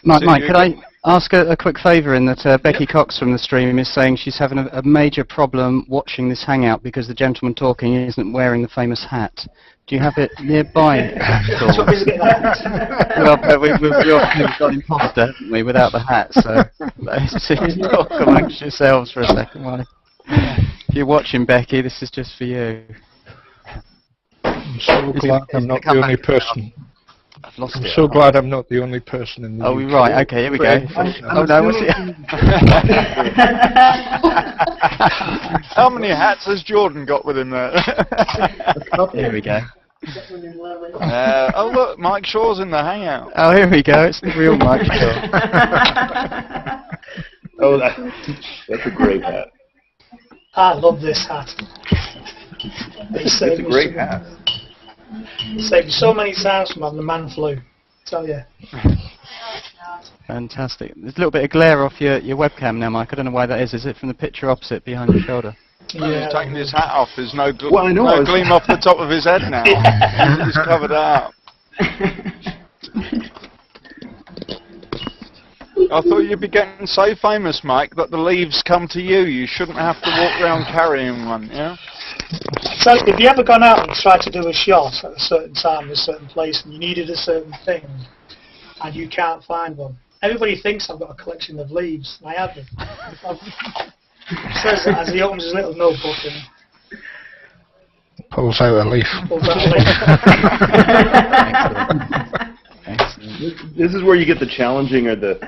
Mike, could I ask a quick favour in that Becky Cox from the stream is saying she's having a major problem watching this Hangout because the gentleman talking isn't wearing the famous hat. Do you have it nearby? Well, we've got imposter, haven't we, without the hat, so talk amongst yourselves for a second while. If you're watching, Becky, this is just for you. I'm so glad I'm not the only person. I've lost I'm it. so glad I'm not the only person in the Oh, UK. right, okay, here we go. Oh, no, what's it? How many hats has Jordan got with him there? Here we go. Oh, look, Mike Shaw's in the Hangout. Oh, here we go. It's the real Mike Shaw. Oh, that's a great hat. I love this hat. It's a great hat. Saved so many times from having the man flu. Tell you. Fantastic. There's a little bit of glare off your webcam now, Mike. I don't know why that is. Is it from the picture opposite behind your shoulder? Yeah. He's taking his hat off. There's no, no gleam off the top of his head now. He's covered it up. I thought you'd be getting so famous, Mike, that the leaves come to you. You shouldn't have to walk around carrying one, yeah? So, have you ever gone out and tried to do a shot at a certain time in a certain place and you needed a certain thing and you can't find one? Everybody thinks I've got a collection of leaves, and I haven't. He says that as he opens his little notebook and Pulls out a leaf. pulls out a leaf. This is where you get the challenging or the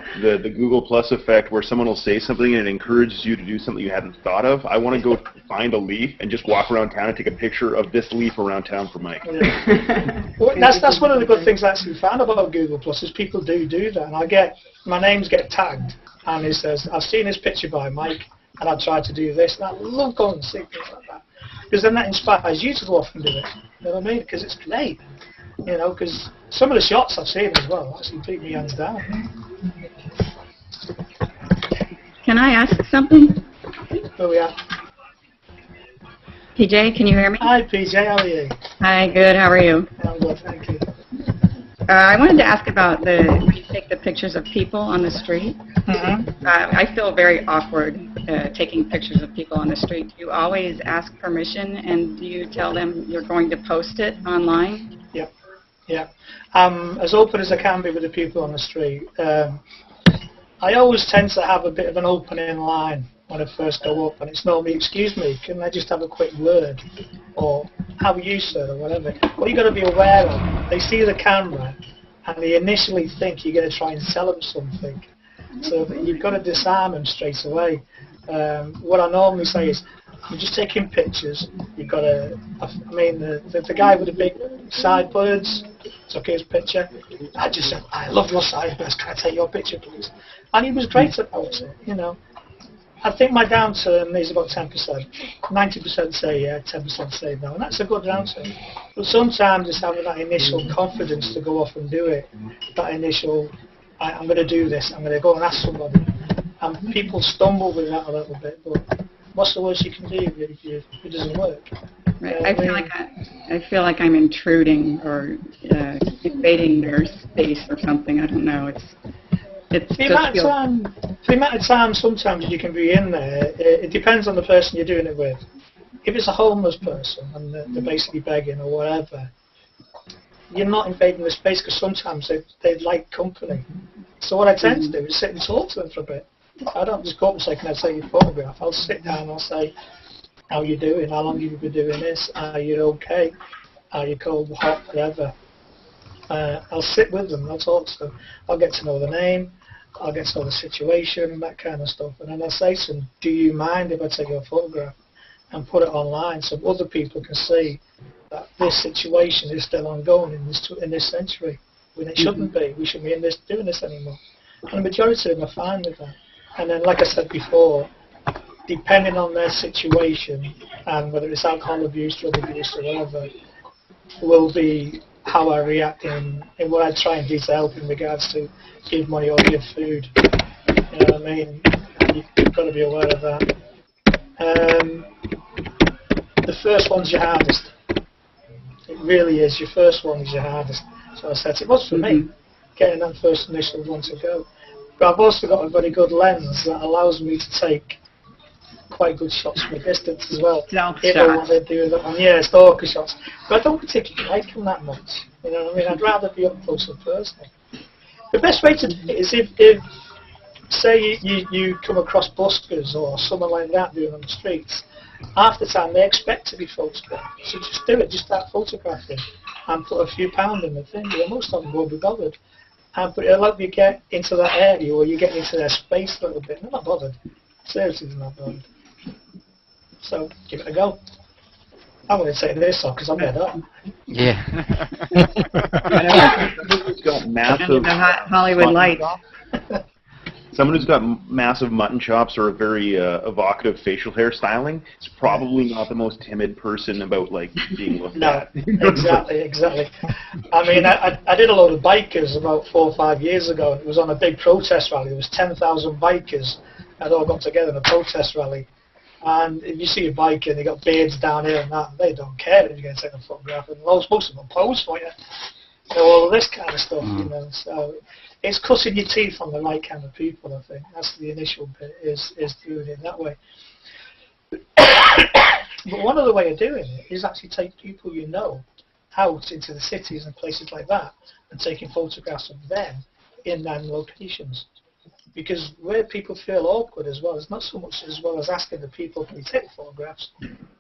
Google Plus effect, where someone will say something and it encourages you to do something you hadn't thought of. I want to go find a leaf and just walk around town and take a picture of this leaf around town for Mike. Yeah. Well, that's one of the good things I actually found about Google Plus is people do that, and my names get tagged, and it says I've seen this picture by Mike, and I tried to do this, and I love going and see things like that, because then that inspires you to go off and do it. You know what I mean? Because it's great. You know, because some of the shots I've seen as well actually beat me hands down. Can I ask something? Where we at? PJ, can you hear me? Hi PJ, how are you? Hi, good. How are you? I'm good, thank you. I wanted to ask about when you take the pictures of people on the street. I feel very awkward taking pictures of people on the street. Do you always ask permission, and do you tell them you're going to post it online? Yep. Yeah. As open as I can be with the people on the street. I always tend to have a bit of an opening line when I first go up, and it's normally, excuse me, can I just have a quick word? Or, how are you, sir, or whatever. What you've got to be aware of, they see the camera, and they initially think you're going to try and sell them something. So you've got to disarm them straight away. What I normally say is, you're just taking pictures. You've got to, I mean, the guy with the big sideburns took his picture. I just said, I love your sideburns. Can I take your picture, please? And he was great about it, you know. I think my downturn is about 10%. 90% say yeah, 10% say no, and that's a good downturn. But sometimes it's having that initial confidence to go off and do it. That initial, I'm going to do this. I'm going to go and ask somebody. And people stumble with that a little bit, but what's the worst you can do if it doesn't work? Right. I feel like I'm intruding or invading their space or something. I don't know. The amount of time sometimes you can be in there, it depends on the person you're doing it with. If it's a homeless person and they're basically begging or whatever, you're not invading the space because sometimes they like company. So what I tend to do is sit and talk to them for a bit. I don't just go up and say, can I take your photograph? I'll sit down and I'll say, how are you doing? How long have you been doing this? Are you okay? Are you cold, hot, whatever? I'll sit with them, I'll talk to them. I'll get to know the name, I'll get to know the situation and that kind of stuff. And then I'll say to them, do you mind if I take your photograph and put it online so other people can see that this situation is still ongoing in this century when it shouldn't be. We shouldn't be doing this anymore. And the majority of them are fine with that. And then, like I said before, depending on their situation and whether it's alcohol abuse, drug abuse or whatever, will be how I react in what I try and do to help in regards to give money or give food. You know what I mean? You've got to be aware of that. The first one's your hardest. It really is. Your first one is your hardest. So I said it was for me. getting that first initial one to go. But I've also got a very good lens that allows me to take quite good shots from a distance as well. Stealth if I want to do that one, yeah, stalker shots. But I don't particularly like them that much. You know what I mean? I'd rather be up close and personal. The best way to do it is if say you come across buskers or someone like that doing on the streets, half the time they expect to be photographed. So just do it, just start photographing and put a few pound in the thing. Yeah, most of them won't be bothered. But it'll help you get into that area or you get into their space a little bit. They're not bothered. Seriously, they're not bothered. So give it a go. I'm going to take this off because I'm dead up. Yeah. Who's got massive The Hollywood lights. Someone who's got massive mutton chops or a very evocative facial hair styling is probably not the most timid person about like being looked at. Exactly. I mean, I did a load of bikers about 4 or 5 years ago. It was on a big protest rally. There was 10,000 bikers that all got together in a protest rally. And if you see a biker and they got beards down here and that, they don't care if you're going to take a photograph. And most of them pose for you. So all of this kind of stuff, you know. So it's cutting your teeth on the right kind of people, I think. That's the initial bit, is doing it that way. But one other way of doing it is actually take people you know out into the cities and places like that and taking photographs of them in them locations. Because where people feel awkward as well, it's not so much as well as asking the people can you take photographs,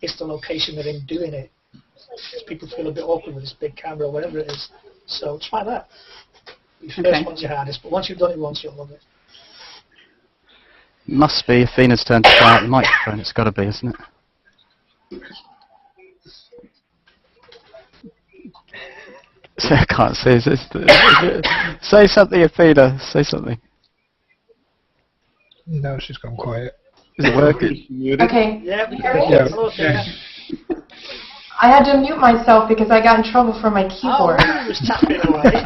it's the location they're in doing it. Because people feel a bit awkward with this big camera or whatever it is. So try that. The first one's your hardest, but once you've done it once, you'll love it. Must be Athena's turn to try out the microphone. It's got to be, isn't it? I can't see. Is it? Say something, Athena. Say something. No, she's gone quiet. Is it working? Okay. Yeah, we Yeah. I had to mute myself because I got in trouble for my keyboard. Oh, I was tapping away.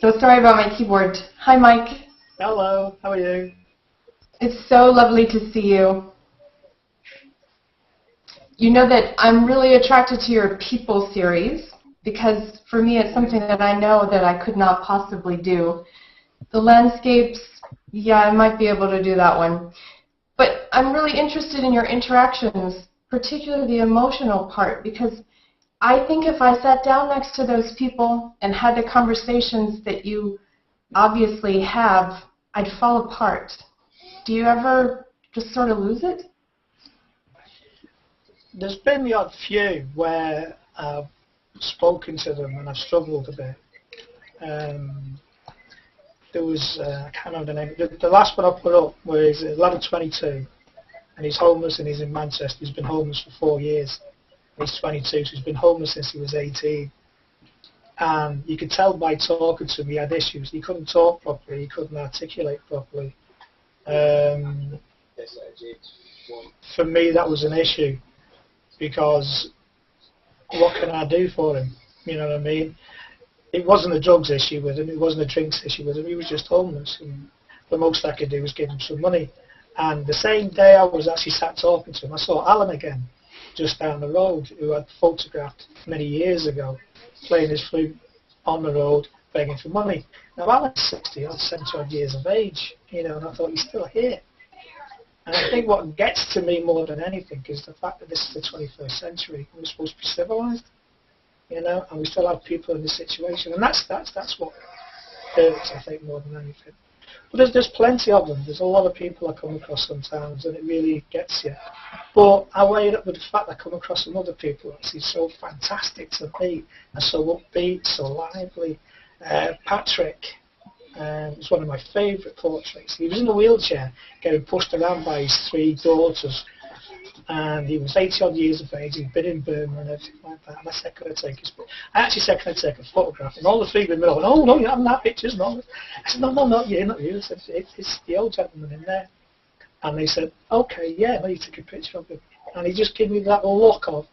So sorry about my keyboard. Hi, Mike. Hello, how are you? It's so lovely to see you. You know that I'm really attracted to your people series because for me it's something that I know that I could not possibly do. The landscapes, yeah, I might be able to do that one. But I'm really interested in your interactions, particularly the emotional part, because I think if I sat down next to those people and had the conversations that you obviously have, I'd fall apart. Do you ever just sort of lose it? There's been the odd few where I've spoken to them and I've struggled a bit. There was, I can't remember the name, the last one I put up was a lad of 22, and he's homeless and he's in Manchester. He's been homeless for 4 years. He's 22, so he's been homeless since he was 18. And you could tell by talking to him he had issues. He couldn't talk properly, he couldn't articulate properly. For me that was an issue, because what can I do for him? You know what I mean? It wasn't a drugs issue with him, it wasn't a drinks issue with him, he was just homeless. And the most I could do was give him some money. And the same day I was actually sat talking to him, I saw Alan again, just down the road, who I'd photographed many years ago, playing his flute on the road, begging for money. Now Alan's 60 or 70 odd years of age, you know, and I thought, he's still here. And I think what gets to me more than anything is the fact that this is the 21st century, and we're supposed to be civilized, you know, and we still have people in this situation, and that's what hurts, I think, more than anything. But there's plenty of them. There's a lot of people I come across sometimes, and it really gets you. But I weigh it up with the fact that I come across some other people that seem so fantastic to me, and so upbeat, so lively. Patrick was one of my favourite portraits. He was in a wheelchair, getting pushed around by his 3 daughters, and he was 80 odd years of age. He'd been in Burma and everything like that. And I said, can I take his picture? I actually said, can I take a photograph? And all the 3 women went, oh no, you're having that pictures, no. I said, no, not you, not you. I said, it's the old gentleman in there. And they said, okay, yeah, well, you took a picture of him. And he just gave me that look of,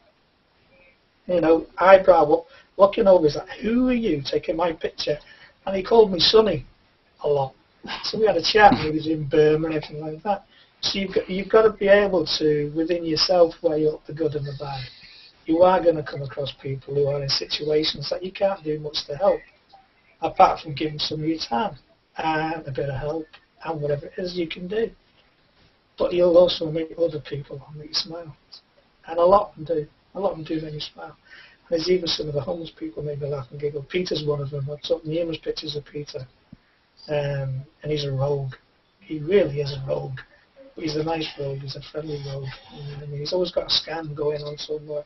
you know, eyebrow up, looking over. He's like, who are you taking my picture? And he called me Sonny a lot. So we had a chat, and he was in Burma and everything like that. So you've got to be able to, within yourself, weigh up the good and the bad. you are going to come across people who are in situations that you can't do much to help, apart from giving some of your time and a bit of help and whatever it is you can do. But you'll also make other people make you smile. And a lot of them do. A lot of them do make you smile. And there's even some of the homeless people make me laugh and giggle. Peter's one of them. I've took numerous pictures of Peter. And he's a rogue. He really is a rogue. But he's a nice rogue. He's a friendly rogue. I mean, he's always got a scam going on somewhere.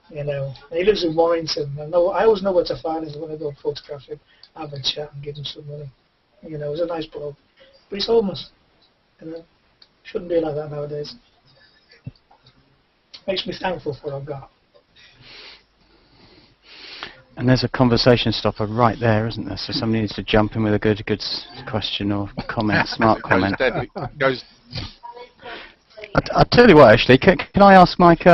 You know. And he lives in Warrington. I always know where to find him when I go and photograph him, have a chat and give him some money. You know, he's a nice bloke. But he's homeless. You know. Shouldn't be like that nowadays. Makes me thankful for what I've got. And there's a conversation stopper right there, isn't there? So somebody needs to jump in with a good question or comment, smart comment. I'll tell you what, actually, can I ask Mike,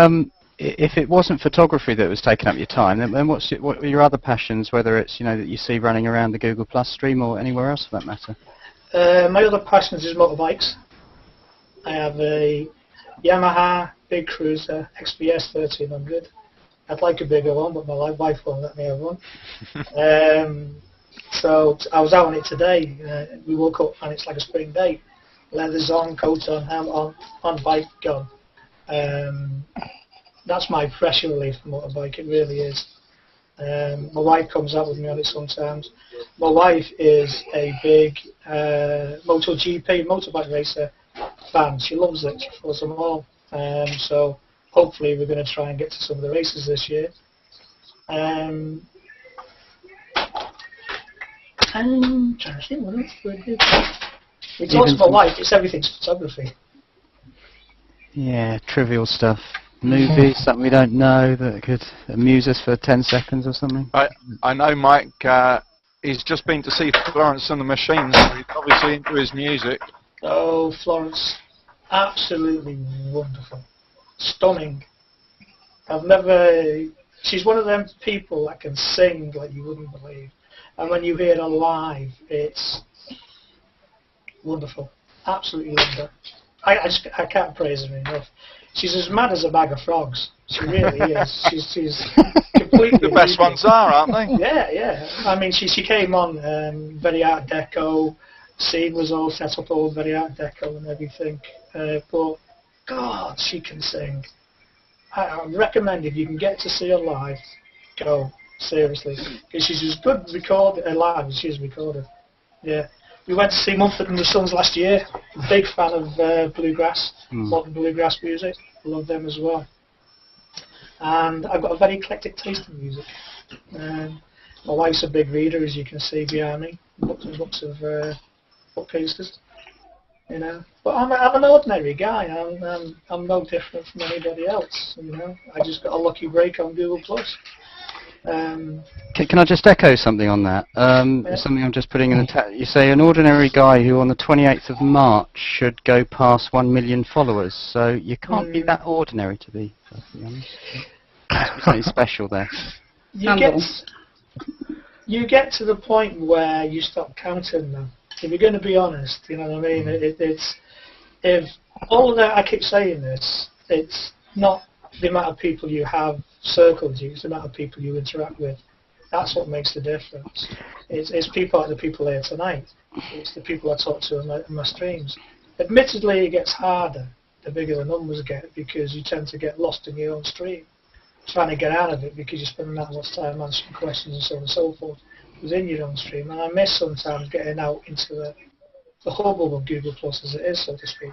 if it wasn't photography that was taking up your time, then what are your other passions, whether it's that you see running around the Google Plus stream or anywhere else for that matter? My other passions is motorbikes. I have a Yamaha Big Cruiser XPS 1300. I'd like a bigger one, but my wife won't let me have one. So I was out on it today. We woke up and it's like a spring day. Leathers on, coat on, helmet on, bike gone. That's my pressure relief motorbike, it really is. My wife comes out with me on it sometimes. My wife is a big MotoGP, motorbike racer fan. She loves it. She follows them all. So hopefully we're going to try and get to some of the races this year. I'm trying to think what else would do. We talk to my wife. It's everything's photography. Yeah, trivial stuff. Movies, something we don't know that could amuse us for 10 seconds or something. I know Mike. He's just been to see Florence and the Machine, so he's obviously into his music. Oh, Florence. Absolutely wonderful. Stunning. She's one of them people that can sing like you wouldn't believe. And when you hear her live, it's wonderful. Absolutely love her. I can't praise her enough. She's as mad as a bag of frogs. She really is. She's completely... The best ones are, aren't they? Yeah. I mean, she came on very Art Deco. Scene was all set up all very Art Deco and everything. But, God, she can sing. I recommend if you can get to see her live, go. Seriously. Because she's as good live as she is recorded. Yeah. We went to see Mumford and the Sons last year. Big fan of bluegrass, modern bluegrass music. Love them as well. And I've got a very eclectic taste in music. My wife's a big reader, as you can see behind me. Books and books of bookcases. But I'm an ordinary guy. I'm no different from anybody else. I just got a lucky break on Google Plus. Can I just echo something on that? Something I'm just putting in the chat. You say an ordinary guy who on the 28th of March should go past 1 million followers. So you can't be that ordinary, to be perfectly honest. There's something special there. You get to the point where you stop counting them. If you're going to be honest, you know what I mean? If all of that, I keep saying this, it's not the amount of people you have circled you, it's the amount of people you interact with. That's what makes the difference. It's people like the people here tonight. It's the people I talk to in my streams. Admittedly, it gets harder the bigger the numbers get because you tend to get lost in your own stream, trying to get out of it because you're spending that much time answering questions and so on and so forth within your own stream. And I miss sometimes getting out into the hubbub of Google Plus as it is, so to speak.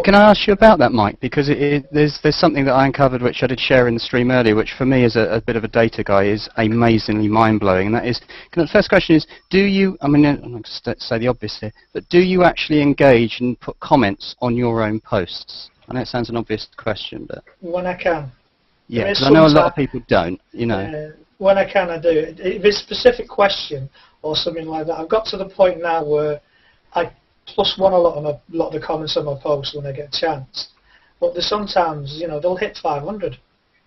Can I ask you about that, Mike? Because there's something that I uncovered which I did share in the stream earlier, which for me as a bit of a data guy is amazingly mind-blowing, and that is, the first question is, do you, I'm not going to say the obvious here, but do you actually engage and put comments on your own posts? I know it sounds an obvious question, but... When I can. Yeah, because I know a lot of people don't, When I can, I do. If it's a specific question or something like that, I've got to the point now where I +1 a lot of the comments on my posts when I get a chance. But there's sometimes, they'll hit 500,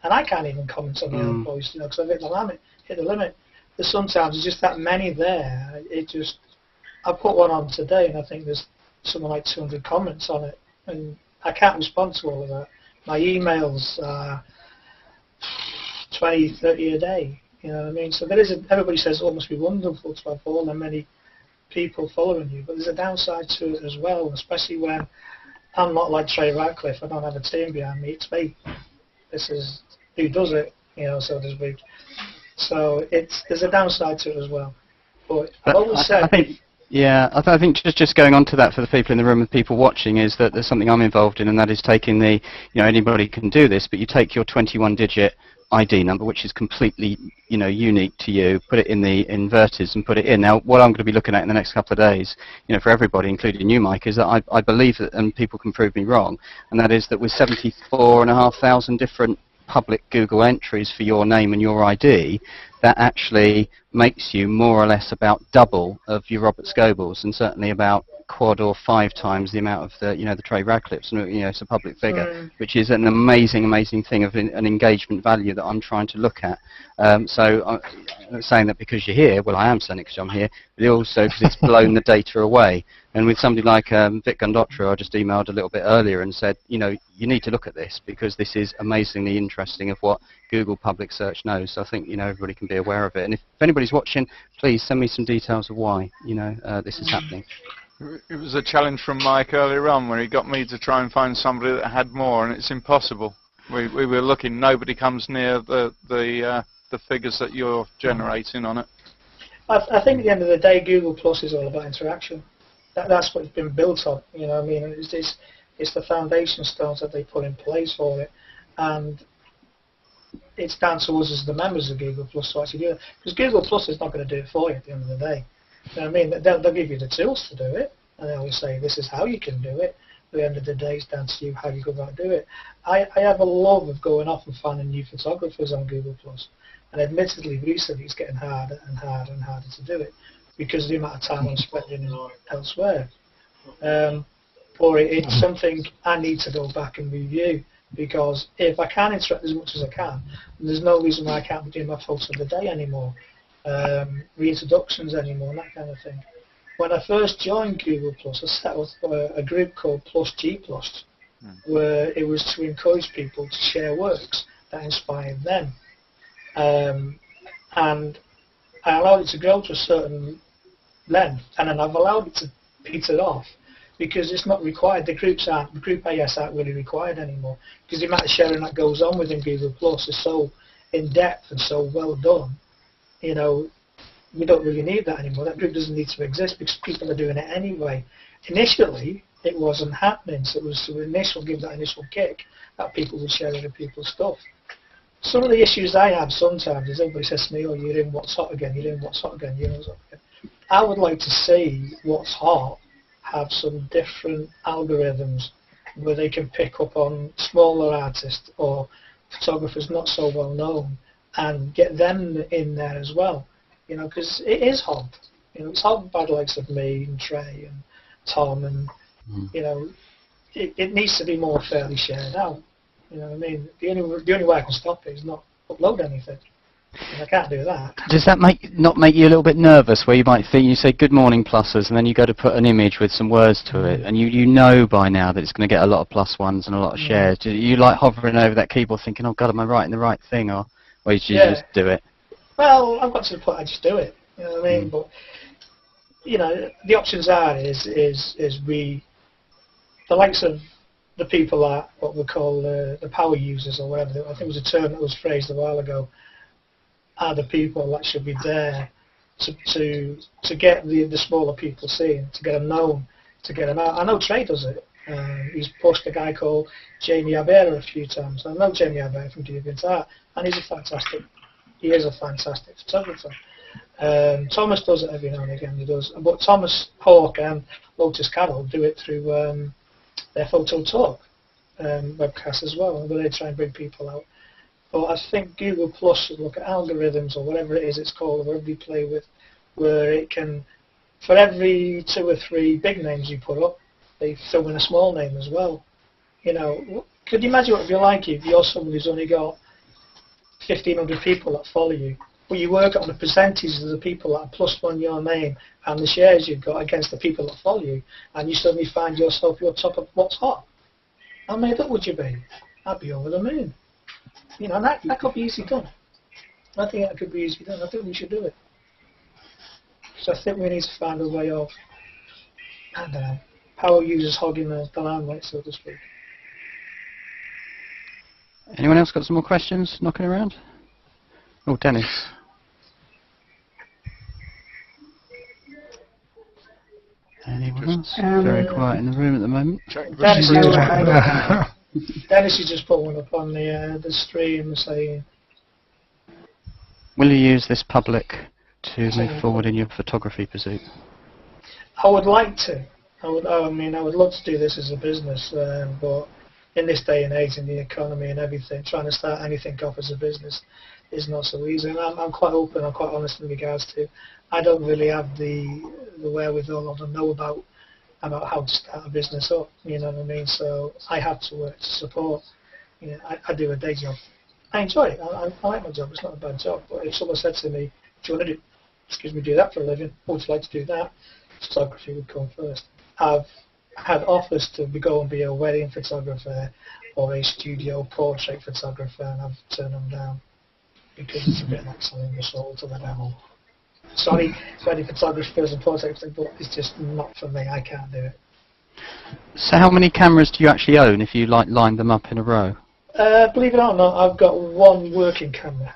and I can't even comment on my own post, because I've hit the limit. There's sometimes there's just that many there. I put one on today, and I think there's something like 200 comments on it, and I can't respond to all of that. My emails are 20, 30 a day. You know what I mean? So there is everybody says, oh, it must be wonderful to have all that many people following you, but there's a downside to it as well, especially when I'm not like Trey Ratcliffe. I don't have a team behind me. It's me. This is who does it, you know, so to speak. So there's a downside to it as well. But I've always said, I think, yeah, I think just going on to that for the people in the room and people watching is that there's something I'm involved in, and that is taking the, you know, anybody can do this, but you take your 21-digit ID number, which is completely, you know, unique to you, put it in the inverters and put it in. Now, what I'm going to be looking at in the next couple of days, you know, for everybody, including you, Mike, is that I believe that, and people can prove me wrong, and that is that with 74,500 different public Google entries for your name and your ID, that actually makes you more or less about double of your Robert Scobles, and certainly about quad or 5 times the amount of the, you know, the Trey Radcliffes. You know, it's a public figure, which is an amazing thing of an engagement value that I'm trying to look at. So I'm not saying that because you're here. Well, I am saying it because I'm here, but also because it's blown the data away. And with somebody like Vic Gundotra, I just emailed a little bit earlier and said, you know, you need to look at this because this is amazingly interesting of what Google public search knows. So I think, you know, everybody can be aware of it. And if anybody's watching, please send me some details of why, you know, this is happening. It was a challenge from Mike earlier on where he got me to try and find somebody that had more, and it's impossible. We were looking, nobody comes near the figures that you're generating on it. I think at the end of the day, Google Plus is all about interaction. That's what it's been built on. You know what I mean? It's the foundation stones that they put in place for it, and it's down to us as the members of Google Plus to actually do it. Because Google Plus is not going to do it for you at the end of the day. You know what I mean? They'll give you the tools to do it, and they'll say this is how you can do it. At the end of the day, it's down to you how you go about do it. I have a love of going off and finding new photographers on Google Plus, and admittedly, recently it's getting harder and harder and harder to do it because of the amount of time I'm spending elsewhere. Or it's something I need to go back and review, because if I can interact as much as I can, there's no reason why I can't be doing my photo of the day anymore. Reintroductions anymore, and that kind of thing. When I first joined Google Plus, I set up a group called Plus G Plus, where it was to encourage people to share works that inspired them. And I allowed it to grow to a certain length, and then I've allowed it to peter off because it's not required. The group AS aren't really required anymore because the amount of sharing that goes on within Google Plus is so in depth and so well done. You know, we don't really need that anymore. That group doesn't need to exist because people are doing it anyway. Initially, it wasn't happening, so it was to give that initial kick that people would share other people's stuff. Some of the issues I have sometimes is everybody says to me, oh, you're in What's Hot again, you're in What's Hot again, you're in What's Hot again. I would like to see What's Hot have some different algorithms where they can pick up on smaller artists or photographers not so well known and get them in there as well, you know, because it is hot. You know, it's hot by the likes of me and Trey and Tom, and you know, it needs to be more fairly shared out. You know what I mean? The only way I can stop it is not upload anything. And I can't do that. Does that not make you a little bit nervous, where you might think, you say good morning pluses, and then you go to put an image with some words to it, and you know by now that it's going to get a lot of +1s and a lot of shares? Do you like hovering over that keyboard thinking, oh God, am I writing the right thing, or you just do it? Well, I've got to the point I just do it. You know what I mean? But you know, the options are the likes of the people that what we call the power users or whatever. I think it was a term that was phrased a while ago. Are the people that should be there to get the smaller people seen, to get them known, to get them out. I know Trey does it. He's pushed a guy called Jamie Abera a few times. I know Jamie Abera from DeviantArt, and he is a fantastic photographer. Thomas does it every now and again, he does. But Thomas Hawke and Lotus Carroll do it through their Photo Talk webcast as well, where they try and bring people out. But I think Google Plus should look at algorithms or whatever it is it's called, whatever you play with, where it can, for every 2 or 3 big names you put up, they throw in a small name as well. You know, could you imagine what it'd be like if you're someone who's only got 1,500 people that follow you, but you work on the percentage of the people that are +1 your name and the shares you've got against the people that follow you, and you suddenly find yourself you're top of What's Hot? How made up would you be? I'd be over the moon. You know, that could be easily done. I think that could be easily done. I think we should do it. So I think we need to find a way of, I don't know, power users hogging the limelight, so to speak. Anyone else got some more questions knocking around? Oh, Dennis. Anyone else? Very quiet in the room at the moment. Dennis, you just put one up on the stream saying, will you use this public to move forward in your photography pursuit? I would like to. I would love to do this as a business, but in this day and age, in the economy and everything, trying to start anything off as a business is not so easy. And I'm quite open, I'm quite honest in regards to, I don't really have the wherewithal or the know about how to start a business up, you know what I mean? So I have to work to support. You know, I do a day job. I enjoy it. I like my job. It's not a bad job. But if someone said to me, do you want to do that for a living? Would you like to do that? Photography would come first. I've had offers to go and be a wedding photographer or a studio portrait photographer, and I've turned them down because it's a bit like selling your soul to the devil. Sorry, wedding photographers and portraits, but it's just not for me. I can't do it. So how many cameras do you actually own if you line them up in a row? Believe it or not, I've got one working camera,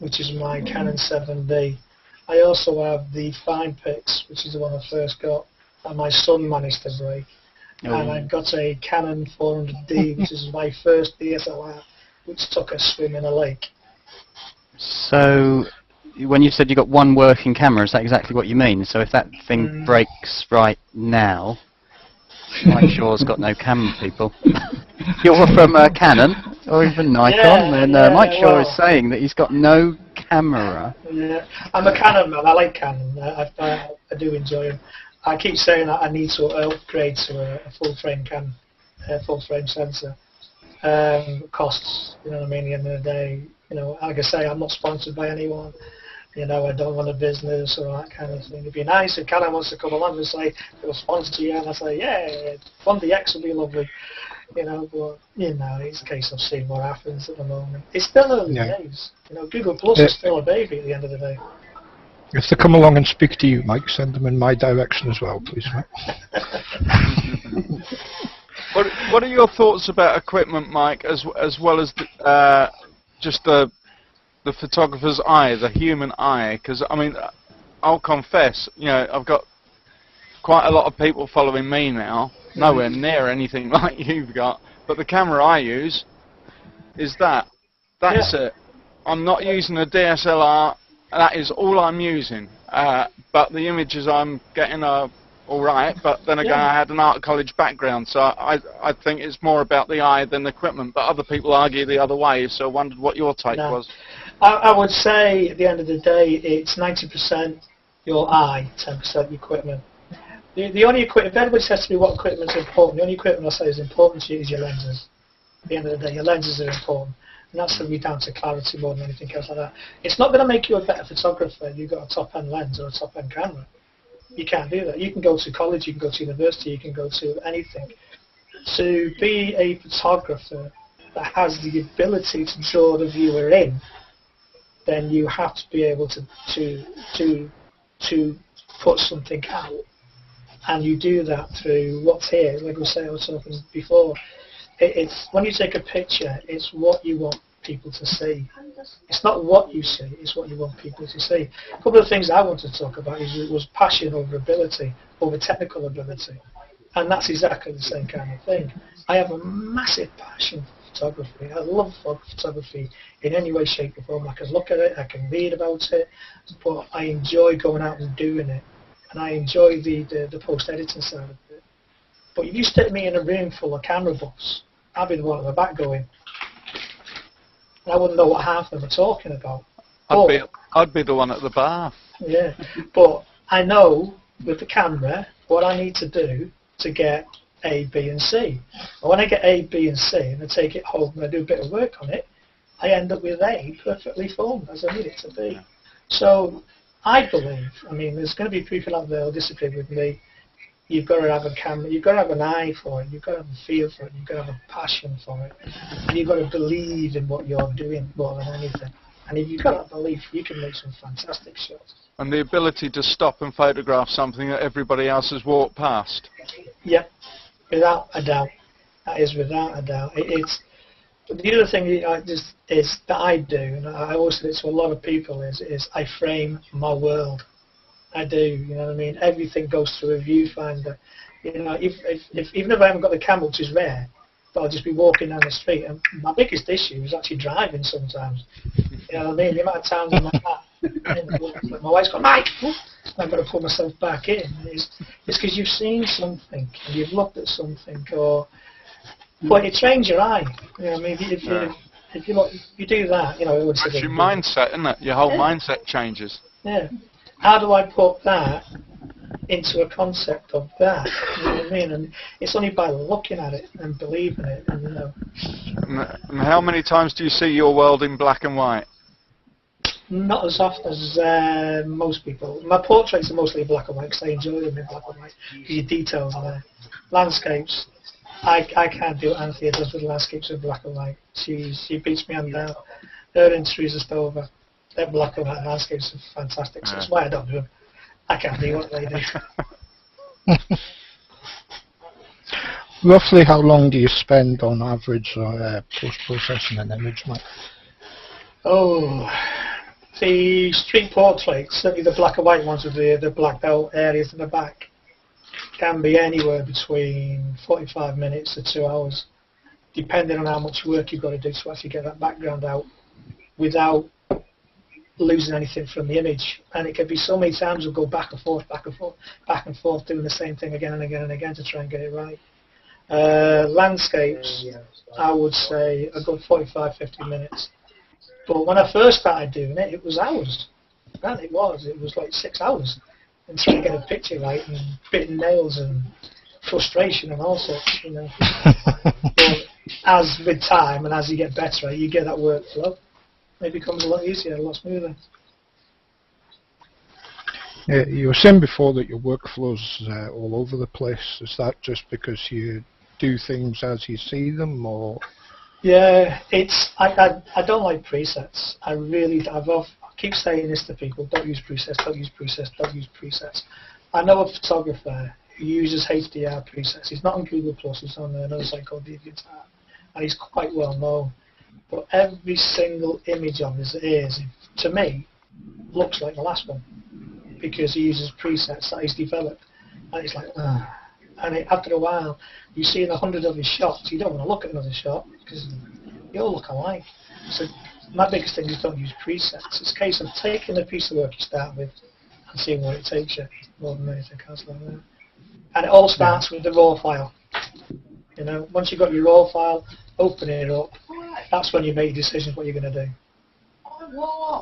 which is my Canon 7D. I also have the Fine Pix, which is the one I first got, and my son managed to break. Oh. And I've got a Canon 400D, which is my first DSLR, which took a swim in a lake. So, when you said you got one working camera, is that exactly what you mean? So if that thing breaks right now, Mike Shaw's got no camera, people. You're from Canon, or even Nikon, and Mike Shaw is saying that he's got no camera. Yeah, I'm a Canon man. I like Canon. I do enjoy them. I keep saying that I need to upgrade to a full-frame full-frame sensor. Costs, you know what I mean, at the end of the day. You know, like I say, I'm not sponsored by anyone. You know, I don't run a business or that kind of thing. It'd be nice if Canon wants to come along and say, they'll sponsor you, and I say, yeah, 1DX would be lovely. You know, but, you know, it's a case of seeing what happens at the moment. It's still early days. You know, Google Plus is still a baby at the end of the day. If they come along and speak to you, Mike, send them in my direction as well, please, Mike. What are your thoughts about equipment, Mike, as well as just the photographer's eye, the human eye? Because, I mean, I'll confess, you know, I've got quite a lot of people following me now, nowhere near anything like you've got, but the camera I use is that. That's it. I'm not using a DSLR, that is all I'm using. But the images I'm getting are alright, but then again I had an art college background, so I think it's more about the eye than the equipment, but other people argue the other way, so I wondered what your take was. I would say at the end of the day it's 90% your eye, 10% equipment. The only equipment, if anybody says to me what equipment is important, the only equipment I say is important to you is your lenses. At the end of the day, your lenses are important. And that's going to be down to clarity more than anything else like that. It's not going to make you a better photographer if you've got a top-end lens or a top-end camera. You can't do that. You can go to college, you can go to university, you can go to anything. To be a photographer that has the ability to draw the viewer in, then you have to be able to put something out. And you do that through what's here. Like I was talking before, it's when you take a picture, it's what you want people to see. It's not what you see, it's what you want people to see. A couple of things I want to talk about was passion over ability, over technical ability. And that's exactly the same kind of thing. I have a massive passion for photography. I love photography in any way, shape or form. I can look at it, I can read about it, but I enjoy going out and doing it. And I enjoy the post-editing side of it. But if you stick me in a room full of camera buffs, I'll be the one at the back going, and I wouldn't know what half of them are talking about. I'd be the one at the bar. Yeah, but I know with the camera what I need to do to get A, B and C. And when I get A, B and C and I take it home and I do a bit of work on it, I end up with A perfectly formed as I need it to be. So I believe, I mean, there's going to be people out there who disagree with me. You've got to have a camera, you've got to have an eye for it, you've got to have a feel for it, you've got to have a passion for it, and you've got to believe in what you're doing more than anything. And if you've got that belief, you can make some fantastic shots. And the ability to stop and photograph something that everybody else has walked past. Yep, without a doubt. That is without a doubt. It's the other thing is that I do, and I always say it to a lot of people, is I frame my world. I do, you know what I mean? Everything goes through a viewfinder. You know, even if I haven't got the camera, which is rare, but I'll just be walking down the street, and my biggest issue is actually driving sometimes. You know what I mean? The amount of times I'm like that. My wife's gone, Mike! I've got to pull myself back in. It's because you've seen something, and you've looked at something, but it trains your eye. You know what I mean? If you do that, you know, it's your mindset, isn't it? Your whole mindset changes. Yeah. How do I put that into a concept of that? You know what I mean? And it's only by looking at it and believing it, and you know. And how many times do you see your world in black and white? Not as often as most people. My portraits are mostly black and white because I enjoy them in black and white. Your details are there. Landscapes, I can't do what Anthea does with landscapes in black and white. She beats me on down. Her and Teresa Stover, their black and white landscapes are fantastic. So that's why I don't do them. I can't do what they do. Roughly how long do you spend on average post-processing an image, Mike? Oh, the street portraits, certainly the black and white ones with the blacked out areas in the back, can be anywhere between 45 minutes to 2 hours, depending on how much work you've got to do to actually get that background out without losing anything from the image. And it can be so many times we'll go back and forth, back and forth, back and forth, doing the same thing again and again and again to try and get it right. Landscapes, I would say a good 45-50 minutes. But when I first started doing it, it was hours. And it was like 6 hours. And trying to get a picture right, and bitten nails and frustration and all sorts, you know. But as with time and as you get better, you get that workflow. It becomes a lot easier, a lot smoother. Yeah, you were saying before that your workflow's all over the place. Is that just because you do things as you see them, or? Yeah, I don't like presets. I keep saying this to people: don't use presets, don't use presets, don't use presets. I know a photographer who uses HDR presets. He's not on Google Plus. He's on another site called DeviantArt, and he's quite well known. But every single image of his is, to me, looks like the last one because he uses presets that he's developed, and it's like, and after a while, you see 100 of his shots, you don't want to look at another shot because they all look alike. So my biggest thing is don't use presets. It's a case of taking the piece of work you start with and seeing where it takes you, more than anything else like that. And it all starts with the raw file. You know, once you've got your raw file, open it up. That's when you make decisions what you're going to do.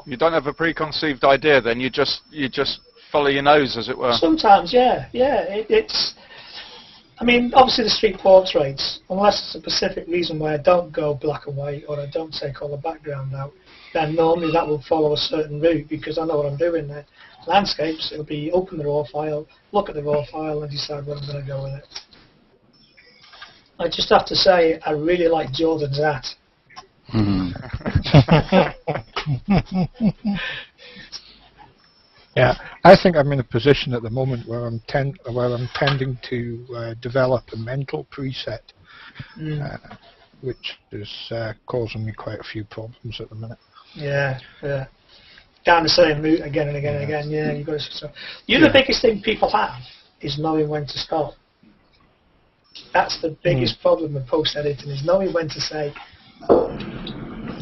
You don't have a preconceived idea, then you just follow your nose, as it were. Sometimes, yeah. It's. I mean, obviously the street portraits, unless it's a specific reason why I don't go black and white or I don't take all the background out, then normally that will follow a certain route because I know what I'm doing there. Landscapes, it'll be open the raw file, look at the raw file and decide where I'm going to go with it. I just have to say, I really like Jordan's hat. Yeah, I think I'm in a position at the moment where I'm tending to develop a mental preset, which is causing me quite a few problems at the minute. Yeah. Down the same route again and again and again. Yeah, you've got to. The biggest thing people have is knowing when to stop. That's the biggest problem with post editing, is knowing when to say,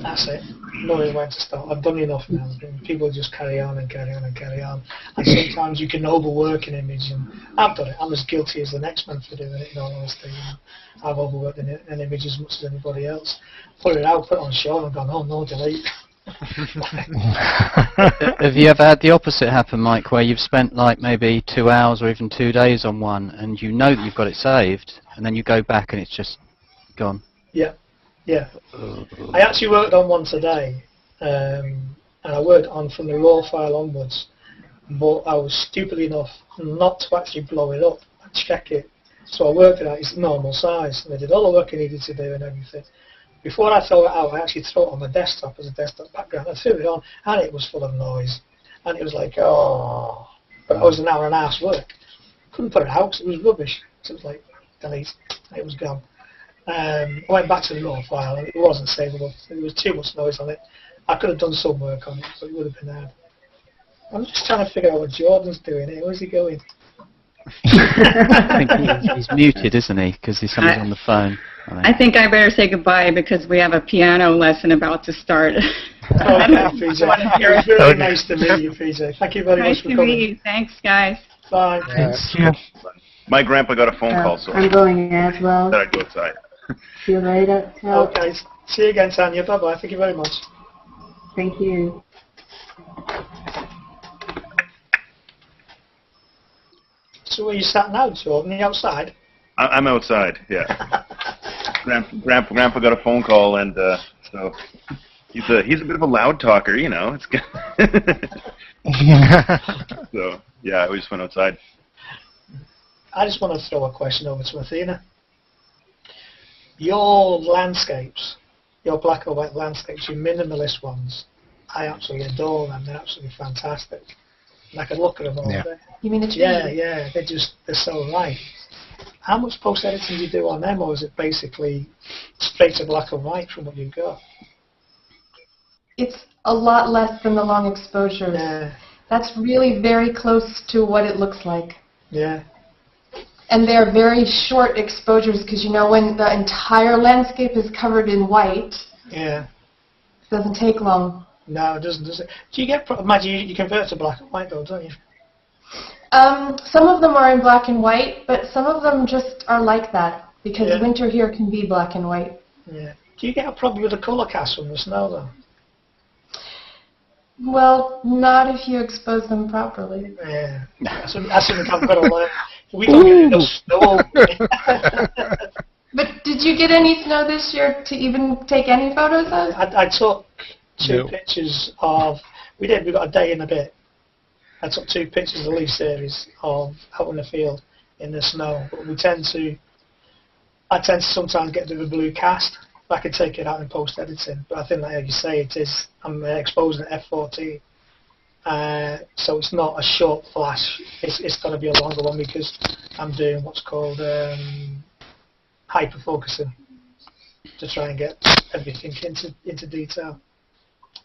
that's it, knowing when to stop. I've done enough now. People just carry on and carry on and carry on. And sometimes you can overwork an image, and I've done it. I'm as guilty as the next man for doing it, in all honesty. I've overworked an image as much as anybody else. Put it out, put it on show, and I've gone, oh no, delete. Have you ever had the opposite happen, Mike, where you've spent like maybe 2 hours or even 2 days on one, and you know that you've got it saved, and then you go back and it's just gone? Yeah. I actually worked on one today, and I worked on from the raw file onwards, but I was stupid enough not to actually blow it up and check it. So I worked it out its normal size, and I did all the work I needed to do and everything. Before I throw it out, I actually throw it on my desktop as a desktop background. I threw it on, and it was full of noise. And it was like, oh. But it was an hour and a half's work. Couldn't put it out 'cause it was rubbish. So it was like, delete. It was gone. I went back to the raw file, and it wasn't savable. There was too much noise on it. I could have done some work on it, but it would have been hard. I'm just trying to figure out what Jordan's doing here. Where's he going? I think he's muted, isn't he? Because somebody's on the phone. I think I better say goodbye because we have a piano lesson about to start. PJ. It was really nice to meet you, PJ. Thank you very much for coming. Nice to meet you. Thanks, guys. Bye. Yeah. My grandpa got a phone call, so I'm going as well. that I'd go outside. See you later. Ciao. Okay. See you again, Tanya. Bye-bye. Thank you very much. Thank you. So where you sat now, Jordan? Are you outside? I'm outside, yeah. Grandpa got a phone call, and so he's a bit of a loud talker, you know. It's so yeah, we just went outside. I just want to throw a question over to Athena. Your landscapes, your black and white landscapes, your minimalist ones, I absolutely adore them. They're absolutely fantastic. And I could look at them all day. You mean the trees? Yeah, they're so right. How much post-editing do you do on them, or is it basically straight to black and white from what you've got? It's a lot less than the long exposures. Yeah. That's really very close to what it looks like. Yeah. And they're very short exposures because, you know, when the entire landscape is covered in white, Yeah. it doesn't take long. No, it doesn't, does it? Do you get, imagine you convert to black and white though, don't you? Some of them are in black and white, but some of them just are like that because Yeah. winter here can be black and white. Yeah. Do you get a problem with the colour cast from the snow though? Well, not if you expose them properly. Yeah. That's something I've got to learn. We don't get enough snow. But did you get any snow this year to even take any photos of? I took two pictures of, we got a day and a bit. I took 2 pictures of the leaf series of out in the field in the snow. But I tend to sometimes get to the blue cast. I can take it out in post-editing. But I think like you say, I'm exposing at f14. So it's not a short flash. It's going to be a longer one because I'm doing what's called hyper-focusing to try and get everything into detail.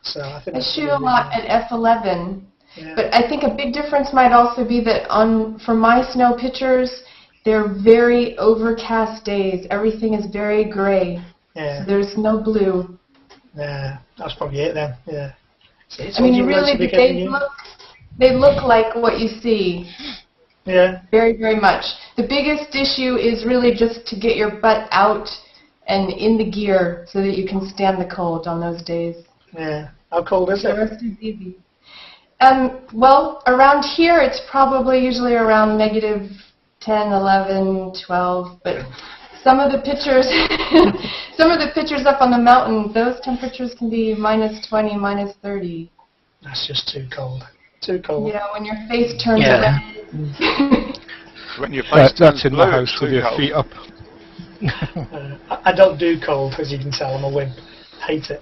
So I think I shoot a lot at f11. Yeah. But I think a big difference might also be that for my snow pictures, they're very overcast days. Everything is very gray. Yeah. So there's no blue. Yeah, that's probably it then. Yeah. So I mean, really, they look like what you see. Yeah. Very, very much. The biggest issue is really just to get your butt out and in the gear so that you can stand the cold on those days. Yeah. How cold is it? The rest is easy. Well, around here it's probably usually around -10, 11, 12, but some of the pictures, up on the mountain, those temperatures can be -20, -30. That's just too cold. Too cold. Yeah, when your face turns red. When your face That's turns in blue, the house it's with too your cold. feet up. I don't do cold, as you can tell. I'm a wimp. Hate it.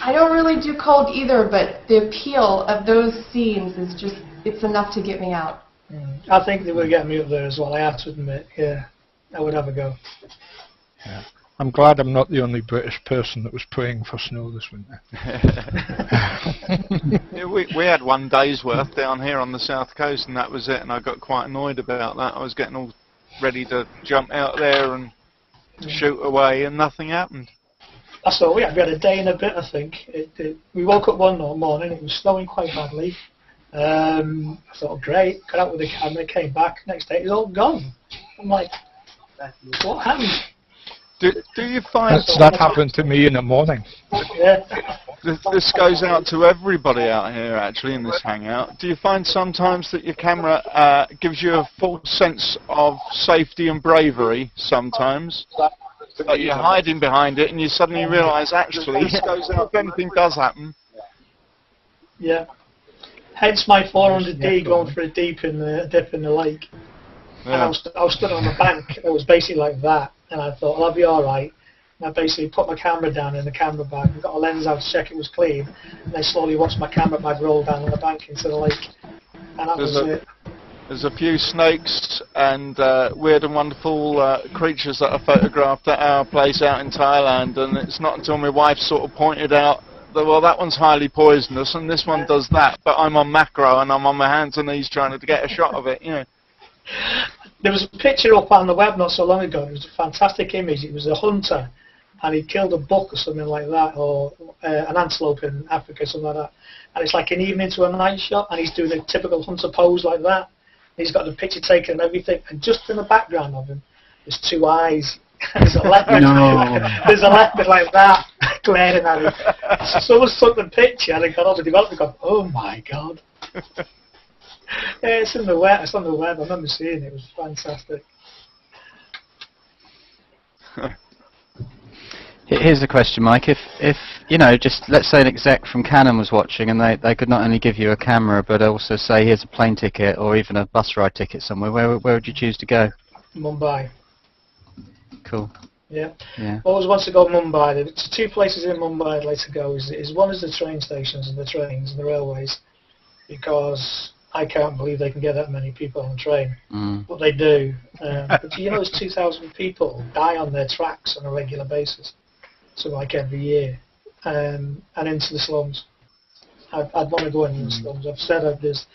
I don't really do cold either, but the appeal of those scenes is just, it's enough to get me out. I think they would get me up there as well, I have to admit. Yeah, I would have a go. Yeah. I'm glad I'm not the only British person that was praying for snow this winter. Yeah, we had 1 day's worth down here on the south coast, and that was it, and I got quite annoyed about that. I was getting all ready to jump out there and shoot away, and nothing happened. That's all we had. We had a day and a bit, I think. We woke up one morning, it was snowing quite badly. I thought, great, got out with the camera, came back, next day it was all gone. I'm like, what happened? Do you find... That happened to me in the morning. Yeah. This goes out to everybody out here, actually, in this hangout. Do you find sometimes that your camera gives you a false sense of safety and bravery sometimes? Like you're hiding behind it and you suddenly realise, actually, this goes out if anything does happen. Yeah. Hence my 400D going for a dip in the lake. Yeah. And I was stood on the bank. It was basically like that. And I thought, well, I'll be all right. And I basically put my camera down in the camera bag and got a lens out to check it was clean, and then slowly watched my camera bag roll down on the bank into the lake. And that was it. There's a few snakes and weird and wonderful creatures that are photographed at our place out in Thailand, and it's not until my wife sort of pointed out that, well, that one's highly poisonous and this one does that, but I'm on macro and I'm on my hands and knees trying to get a shot of it, you know. There was a picture up on the web not so long ago. It was a fantastic image. It was a hunter, and he killed a buck or something like that, or an antelope in Africa, something like that. And it's like an evening to a night shot, and he's doing the typical hunter pose like that. He's got the picture taken and everything, and just in the background of him, there's two eyes. There's a leopard. There's a leopard like that glaring at him. Someone took the picture and it got all the development. Gone, oh my god! Yeah, it's in the web. It's on the web. I remember seeing it. It was fantastic. Here's a question, Mike. If you know, just let's say an exec from Canon was watching, and they could not only give you a camera, but also say, here's a plane ticket or even a bus ride ticket somewhere. Where would you choose to go? Mumbai. Cool. Yeah. Yeah. Always wants to go to Mumbai. There's two places in Mumbai I'd like to go. One is the train stations and the trains and the railways, because I can't believe they can get that many people on a train. But they do. But you know, there's 2,000 people die on their tracks on a regular basis. So like every year. And into the slums. I'd want to go into the slums. I've said there's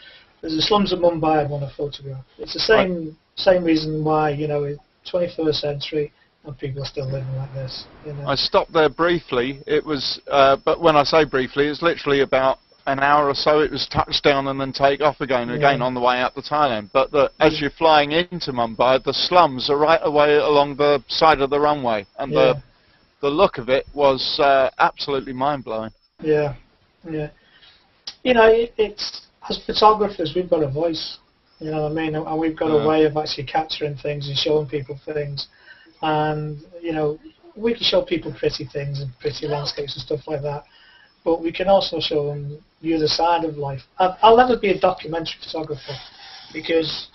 the slums of Mumbai I'd want to photograph. It's the same reason why, you know, 21st century and people are still living like this. You know? I stopped there briefly. It was, but when I say briefly, it's literally about an hour or so. It was touchdown and then take off again on the way out to Thailand. But as you're flying into Mumbai, the slums are right away along the side of the runway, and the look of it was absolutely mind-blowing. Yeah, yeah. You know, it's as photographers, we've got a voice. You know what I mean? And we've got a way of actually capturing things and showing people things. And, you know, we can show people pretty things and pretty landscapes and stuff like that. But we can also show them the other side of life. I'll never be a documentary photographer, because